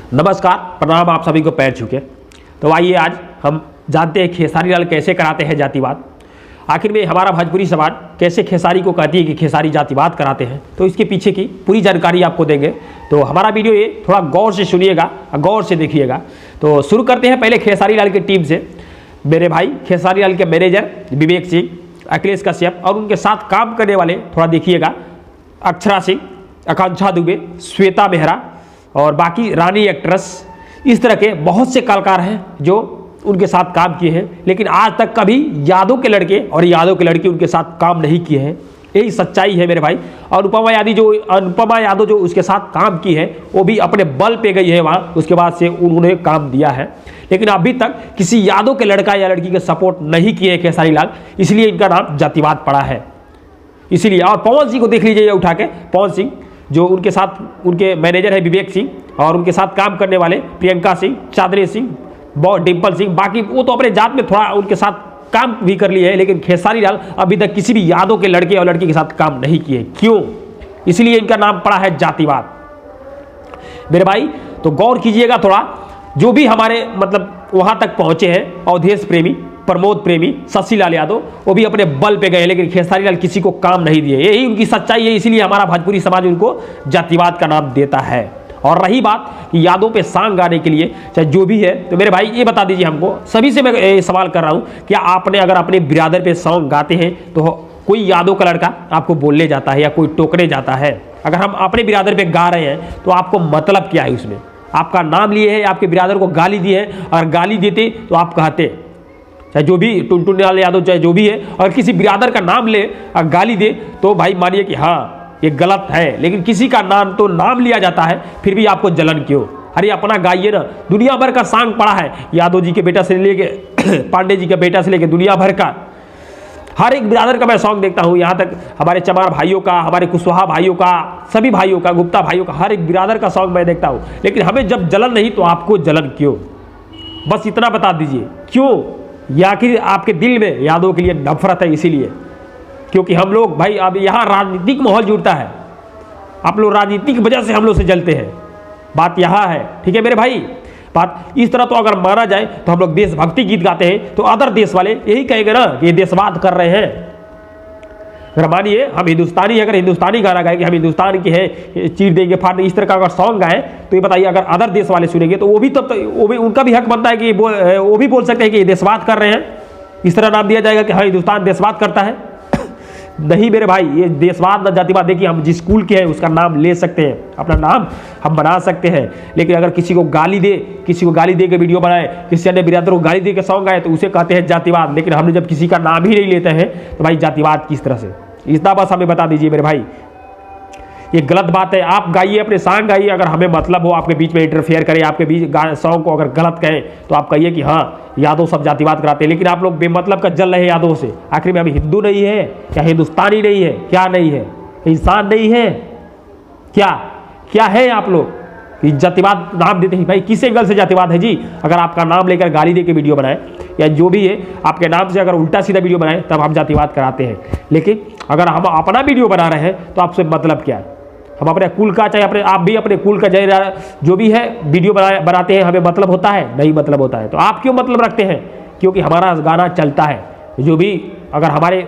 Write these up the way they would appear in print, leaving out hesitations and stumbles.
नमस्कार, प्रणाम आप सभी को पैर छूके। तो आइए आज हम जानते हैं खेसारी लाल कैसे कराते हैं जातिवाद। आखिर में हमारा भोजपुरी समाज कैसे खेसारी को कहती है कि खेसारी जातिवाद कराते हैं, तो इसके पीछे की पूरी जानकारी आपको देंगे। तो हमारा वीडियो ये थोड़ा गौर से सुनिएगा, गौर से देखिएगा। तो शुरू करते हैं पहले खेसारी लाल की टीम से। मेरे भाई खेसारी लाल के मैनेजर विवेक सिंह, अखिलेश कश्यप और उनके साथ काम करने वाले थोड़ा देखिएगा। अक्षरा सिंह, आकांक्षा दुबे, श्वेता मेहरा और बाकी रानी एक्ट्रेस, इस तरह के बहुत से कलाकार हैं जो उनके साथ काम किए हैं, लेकिन आज तक कभी यादव के लड़के और यादव के लड़की उनके साथ काम नहीं किए हैं। यही सच्चाई है मेरे भाई। और अनुपमा यादव जो उसके साथ काम की है वो भी अपने बल पे गई है वहाँ, उसके बाद से उन्होंने काम दिया है, लेकिन अभी तक किसी यादव के लड़का या लड़की के सपोर्ट नहीं किए खेसारी लाल, इसलिए इनका नाम जातिवाद पड़ा है। इसलिए और पवन सिंह को देख लीजिए उठा के, पवन सिंह जो उनके साथ उनके मैनेजर है विवेक सिंह और उनके साथ काम करने वाले प्रियंका सिंह, चांदनी सिंह, डिम्पल सिंह, बाकी वो तो अपने जात में थोड़ा उनके साथ काम भी कर लिए है, लेकिन खेसारी लाल अभी तक किसी भी यादव के लड़के और लड़की के साथ काम नहीं किए। क्यों? इसलिए इनका नाम पड़ा है जातिवाद मेरे भाई। तो गौर कीजिएगा थोड़ा, जो भी हमारे मतलब वहां तक पहुंचे हैं, अवधेश प्रेमी, प्रमोद प्रेमी, शशि लाल यादव, वो भी अपने बल पे गए, लेकिन खेसारी लाल किसी को काम नहीं दिए। यही उनकी सच्चाई है, इसीलिए हमारा भोजपुरी समाज उनको जातिवाद का नाम देता है। और रही बात कि यादों पे सॉन्ग गाने के लिए चाहे जो भी है, तो मेरे भाई ये बता दीजिए हमको, सभी से मैं सवाल कर रहा हूँ, क्या आपने अगर अपने बिरादर पे सॉन्ग गाते हैं तो कोई यादव का लड़का आपको बोलने जाता है या कोई टोकने जाता है? अगर हम अपने बिरादर पे गा रहे हैं तो आपको मतलब क्या है? उसमें आपका नाम लिए है, आपके बिरादर को गाली दी है, अगर गाली देते तो आप कहते, चाहे जो भी टुनटुन लाल यादव चाहे जो भी है, अगर किसी बिरादर का नाम ले और गाली दे तो भाई मानिए कि हाँ ये गलत है, लेकिन किसी का नाम लिया जाता है फिर भी आपको जलन क्यों? अरे अपना गाइए ना। दुनिया भर का सॉन्ग पड़ा है, यादव जी के बेटा से लेके पांडे जी के बेटा से लेके दुनिया भर का हर एक बिरादर का मैं सॉन्ग देखता हूँ। यहाँ तक हमारे चमार भाइयों का, हमारे कुशवाहा भाइयों का, सभी भाइयों का, गुप्ता भाइयों का, हर एक बिरादर का सॉन्ग मैं देखता हूँ, लेकिन हमें जब जलन नहीं तो आपको जलन क्यों? बस इतना बता दीजिए क्यों? या कि आपके दिल में यादव के लिए नफरत है इसीलिए? क्योंकि हम लोग भाई अब यहाँ राजनीतिक माहौल जुड़ता है, आप लोग राजनीतिक वजह से हम लोग से जलते हैं, बात यहाँ है। ठीक है मेरे भाई, बात इस तरह तो अगर माना जाए तो हम लोग देशभक्ति गीत गाते हैं तो अदर देश वाले यही कहेंगे ना कि ये देशवाद कर रहे हैं। अगर मानिए हम हिंदुस्तानी है, अगर हिंदुस्तानी गाना गाए कि हम हिंदुस्तान के हैं, चीर देंगे फाड़ देंगे, इस तरह का अगर सॉन्ग गाए तो ये बताइए अगर अदर देश वाले सुनेंगे तो वो भी उनका भी हक बनता है कि वो भी बोल सकते हैं कि ये देशवाद कर रहे हैं। इस तरह नाम दिया जाएगा कि हाँ हिंदुस्तान देशवाद करता है? नहीं मेरे भाई, ये देशवाद न जातिवाद। देखिए हम जिस स्कूल के हैं उसका नाम ले सकते हैं, अपना नाम हम बना सकते हैं, लेकिन अगर किसी को गाली दे के वीडियो बनाए, किसी अन्य बिरादर को गाली दे के सॉन्ग गाए तो उसे कहते हैं जातिवाद। लेकिन हमने जब किसी का नाम ही नहीं लेते हैं तो भाई जातिवाद किस तरह से? इतना बस हमें बता दीजिए मेरे भाई, ये गलत बात है। आप गाइए, अपने सॉन्ग गाइए, अगर हमें मतलब हो आपके बीच में इंटरफेयर करे, आपके बीच सॉन्ग को अगर गलत कहें तो आप कहिए कि हाँ यादव सब जातिवाद कराते हैं, लेकिन आप लोग बेमतलब का जल रहे हैं यादव से। आखिर में हम हिंदू नहीं है क्या? हिंदुस्तानी नहीं है क्या? नहीं है इंसान नहीं है क्या है आप लोग? जातिवाद नाम देते हैं भाई, किस एंगल से जातिवाद है जी? अगर आपका नाम लेकर गाली दे के वीडियो बनाए या जो भी है आपके नाम से अगर उल्टा सीधा वीडियो बनाए तब हम जातिवाद कराते हैं, लेकिन अगर हम अपना वीडियो बना रहे हैं तो आपसे मतलब क्या है? हम अपने कुल का, चाहे आप भी अपने कुल का जो भी है वीडियो बनाते हैं, हमें मतलब होता है? नहीं मतलब होता है। तो आप क्यों मतलब रखते हैं? क्योंकि हमारा गाना चलता है, जो भी अगर हमारे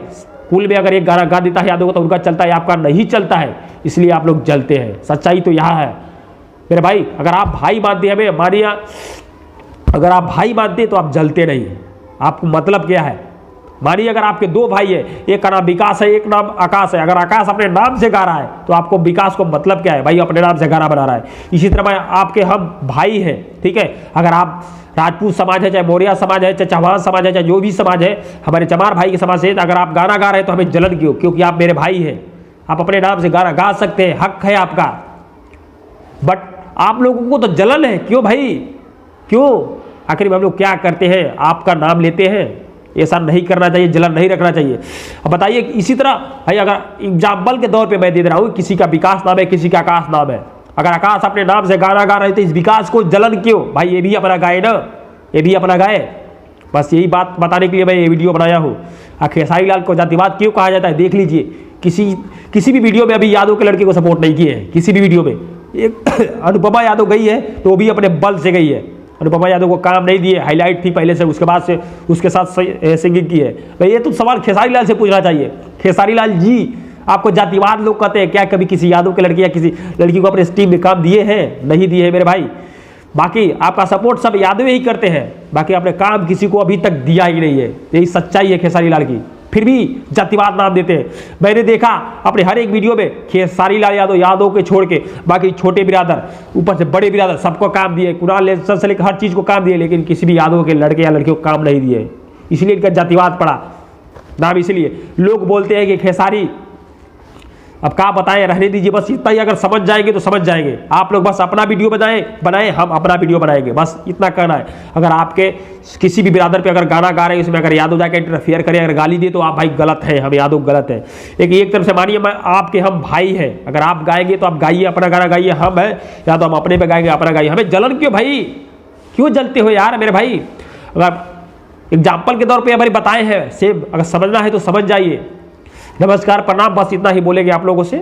कुल में अगर एक गाना गा देता है यादव तो उनका चलता है, आपका नहीं चलता है, इसलिए आप लोग जलते हैं। सच्चाई तो यहाँ है मेरे भाई। अगर आप भाई मानते हमें, मानिए अगर आप भाई मानते तो आप जलते नहीं। आपको मतलब क्या है? मानिए अगर आपके दो भाई है, एक का नाम विकास है, एक नाम आकाश है, अगर आकाश अपने नाम से गा रहा है तो आपको विकास को मतलब क्या है? भाई अपने नाम से गाना बना रहा है। इसी तरह आपके हम भाई हैं, ठीक है? अगर आप राजपूत समाज है, चाहे मौर्य समाज है, चाहे चौहान समाज है, चाहे जो भी समाज है, हमारे चमार भाई के समाज से, अगर आप गाना गा रहे हैं तो हमें जलन क्यों? क्योंकि आप मेरे भाई हैं, आप अपने नाम से गाना गा सकते हैं, हक है आपका। बट आप लोगों को तो जलन है, क्यों भाई? क्यों? आखिर में हम लोग क्या करते हैं? आपका नाम लेते हैं, ऐसा नहीं करना चाहिए, जलन नहीं रखना चाहिए। अब बताइए इसी तरह भाई, अगर एग्जाम्पल के तौर पे मैं दे रहा हूँ, किसी का विकास नाम है, किसी का आकाश नाम है, अगर आकाश अपने नाम से गाना गा रहे थे, इस विकास को जलन क्यों? भाई ये भी अपना गाए ना, ये भी अपना गाए। बस यही बात बताने के लिए मैं ये वीडियो बनाया हूँ। खेसारी लाल को जातिवाद क्यों कहा जाता है? देख लीजिए, किसी भी वीडियो में अभी यादव के लड़के को सपोर्ट नहीं किए हैं, किसी भी वीडियो में एक अनुपमा यादव गई है तो वो भी अपने बल से गई है। अनुपमा यादव को काम नहीं दिए, हाईलाइट थी पहले से, उसके बाद से उसके साथ सिंगिंग की है। भाई ये तो सवाल खेसारी लाल से पूछना चाहिए। खेसारी लाल जी, आपको जातिवाद लोग कहते हैं, क्या कभी किसी यादव के लड़की या किसी लड़की को अपने टीम में काम दिए हैं? नहीं दिए हैं मेरे भाई। बाकी आपका सपोर्ट सब यादव ही करते हैं, बाकी आपने काम किसी को अभी तक दिया ही नहीं है। यही सच्चाई है खेसारी लाल की, फिर भी जातिवाद नाम देते हैं। मैंने देखा अपने हर एक वीडियो में खेसारी लाल यादव के छोड़ के बाकी छोटे बिरादर, ऊपर से बड़े बिरादर, सबको काम दिए। कुणाल से लेकर हर चीज़ को काम दिए, लेकिन किसी भी यादव के लड़के या लड़कियों को काम नहीं दिए। इसलिए इनका जातिवाद पड़ा नाम। इसलिए लोग बोलते हैं कि खेसारी, अब क्या बताएं, रहने दीजिए। बस इतना ही, अगर समझ जाएंगे तो समझ जाएंगे। आप लोग बस अपना वीडियो बनाएं, हम अपना वीडियो बनाएंगे, बस इतना कहना है। अगर आपके किसी भी बिरादर पे अगर गाना गा रहे हैं, उसमें अगर यादव जाके इंटरफेयर करे, अगर गाली दे, तो आप भाई गलत है, हम यादव गलत है। एक तरफ से मानिए आपके हम भाई हैं, अगर आप गाएंगे तो आप गाइए, अपना गाना गाइए, हम है या तो हम अपने पे गाएंगे, अपना गाइए। हमें जलन क्यों भाई, क्यों जलते हो यार मेरे भाई? अगर एग्जाम्पल के तौर पर हमारे बताए हैं, सेम अगर समझना है तो समझ जाइए। नमस्कार, प्रणाम, बस इतना ही बोलेंगे आप लोगों से।